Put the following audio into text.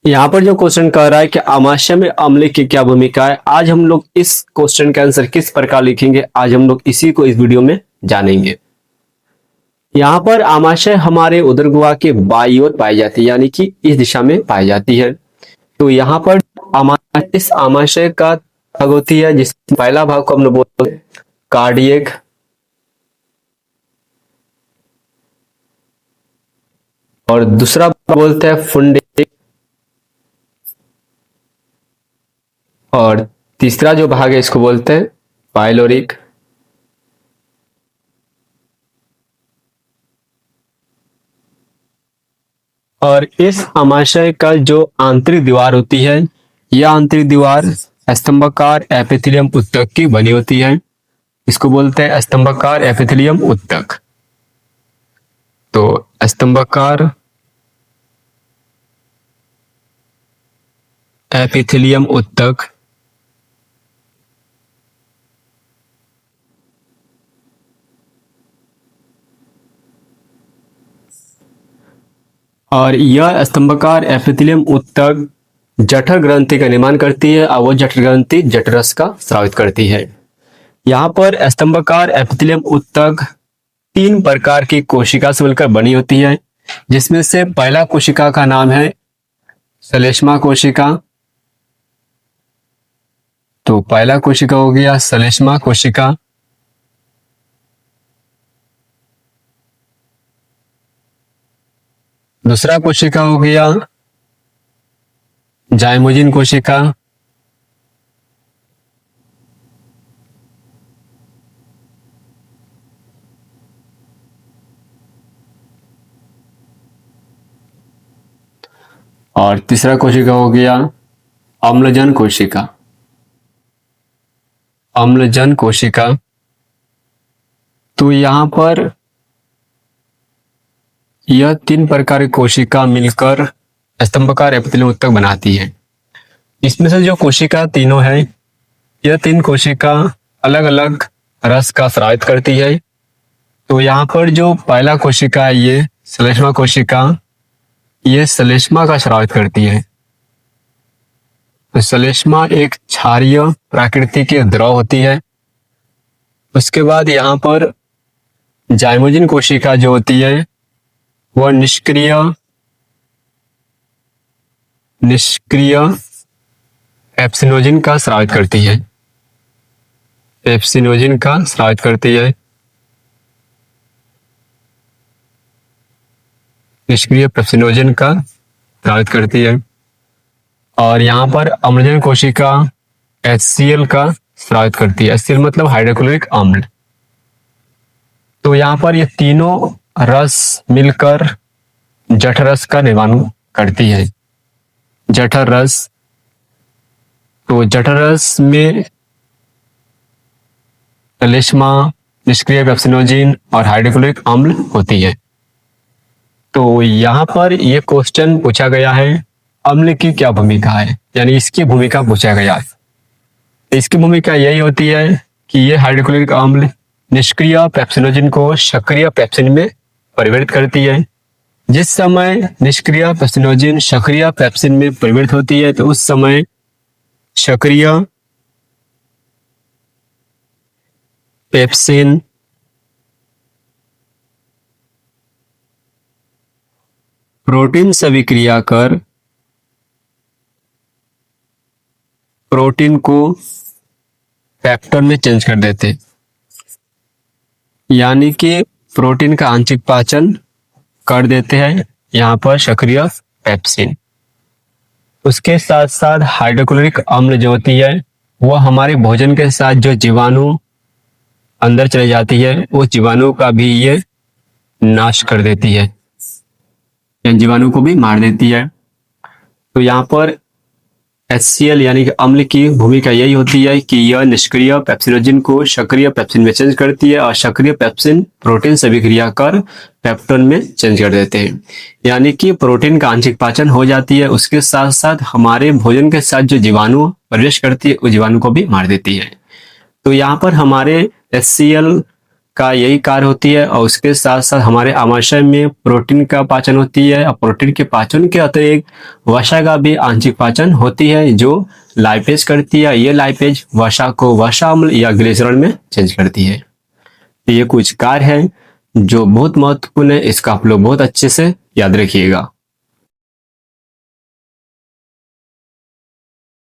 यहाँ पर जो क्वेश्चन कह रहा है कि आमाशय में अम्ल की क्या भूमिका है, आज हम लोग इस क्वेश्चन का आंसर किस प्रकार लिखेंगे, आज हम लोग इसी को इस वीडियो में जानेंगे। यहाँ पर आमाशय हमारे उदर गुहा के बाईं ओर पाई जाती है, यानी कि इस दिशा में पाई जाती है। तो यहाँ पर इस आमाशय का भाग होती है, जिस पहला भाग को हम लोग बोलते हैं कार्डियक, और दूसरा भाग बोलते हैं फुंडिक, और तीसरा जो भाग है इसको बोलते हैं पाइलोरिक। और इस आमाशय का जो आंतरिक दीवार होती है, यह आंतरिक दीवार स्तंभाकार एपिथेलियम ऊतक की बनी होती है। इसको बोलते हैं स्तंभाकार एपिथेलियम ऊतक। तो स्तंभाकार एपिथेलियम ऊतक और यह स्तंभाकार एपिथेलियम ऊतक जठर ग्रंथि का निर्माण करती है, और वो जठर ग्रंथि जठरस का स्रावित करती है। यहाँ पर स्तंभाकार एपिथेलियम ऊतक 3 प्रकार की कोशिका से मिलकर बनी होती है, जिसमें से पहला कोशिका का नाम है श्लेष्मा कोशिका। तो पहला कोशिका हो गया श्लेष्मा कोशिका। दूसरा कोशिका हो गया जाइमोजिन कोशिका। और तीसरा कोशिका हो गया अम्लजन कोशिका। अम्लजन कोशिका। तो यहां पर यह 3 प्रकार की कोशिका मिलकर स्तंभाकार एपिथेलियम ऊतक बनाती है। इसमें से जो कोशिका तीनों है, यह 3 कोशिका अलग अलग रस का स्रावित करती है। तो यहाँ पर जो पहला कोशिका है, ये श्लेष्मा कोशिका, ये श्लेष्मा का स्रावित करती है। तो श्लेष्मा एक क्षारीय प्रकृति की द्रव होती है। उसके बाद यहाँ पर जाइमोजिन कोशिका जो होती है, वह निष्क्रिय पेप्सिनोजिन का स्रावित करती है। पेप्सिनोजिन का स्रावित करती है। निष्क्रिय पेप्सिनोजिन का स्रावित करती है। और यहाँ पर अम्लजन कोशिका HCl का स्रावित करती है। HCl मतलब हाइड्रोक्लोरिक अम्ल। तो यहाँ पर ये तीनों रस मिलकर जठर रस का निर्माण करती है। जठर रस। तो जठर रस में श्लेष्मा, निष्क्रिय पेप्सिनोजिन और हाइड्रोक्लोरिक अम्ल होती है। तो यहाँ पर यह क्वेश्चन पूछा गया है अम्ल की क्या भूमिका है, यानी इसकी भूमिका पूछा गया है। इसकी भूमिका यही होती है कि यह हाइड्रोक्लोरिक अम्ल निष्क्रिय पेप्सिनोजिन को सक्रिय पेप्सिन में परिवर्तित करती है। जिस समय निष्क्रिय पेप्सिनोजिन सक्रिय पेप्सिन में परिवर्तित होती है, तो उस समय सक्रिय पेप्सिन प्रोटीन से अभिक्रिया कर प्रोटीन को पेप्टोन में चेंज कर देते, यानी कि प्रोटीन का आंशिक पाचन कर देते हैं यहाँ पर सक्रिय पेप्सिन। उसके साथ साथ हाइड्रोक्लोरिक अम्ल जो होती है, वह हमारे भोजन के साथ जो जीवाणु अंदर चले जाती है, उस जीवाणु का भी ये नाश कर देती है, जीवाणु को भी मार देती है। तो यहाँ पर HCl यानी कि अम्ल की भूमिका यही होती है कि यह निष्क्रिय पेप्सिनोजिन को सक्रिय पेप्सिन में चेंज करती है, और सक्रिय पेप्सिन प्रोटीन से अभिक्रिया कर पेप्टोन में चेंज कर देते हैं, यानी कि प्रोटीन का आंशिक पाचन हो जाती है। उसके साथ साथ हमारे भोजन के साथ जो जीवाणु प्रवेश करती है, उस जीवाणु को भी मार देती है। तो यहाँ पर हमारे HCl का यही कार्य होती है और उसके साथ साथ हमारे आमाशय में प्रोटीन का पाचन होती है और प्रोटीन के पाचन के अतिरिक्त वसा का भी आंशिक पाचन होती है जो लाइपेज करती है। ये लाइपेज वसा को वसा अम्ल या ग्लिसरॉल में चेंज करती है। तो ये कुछ कार्य है जो बहुत महत्वपूर्ण है, इसका आप लोग बहुत अच्छे से याद रखिएगा।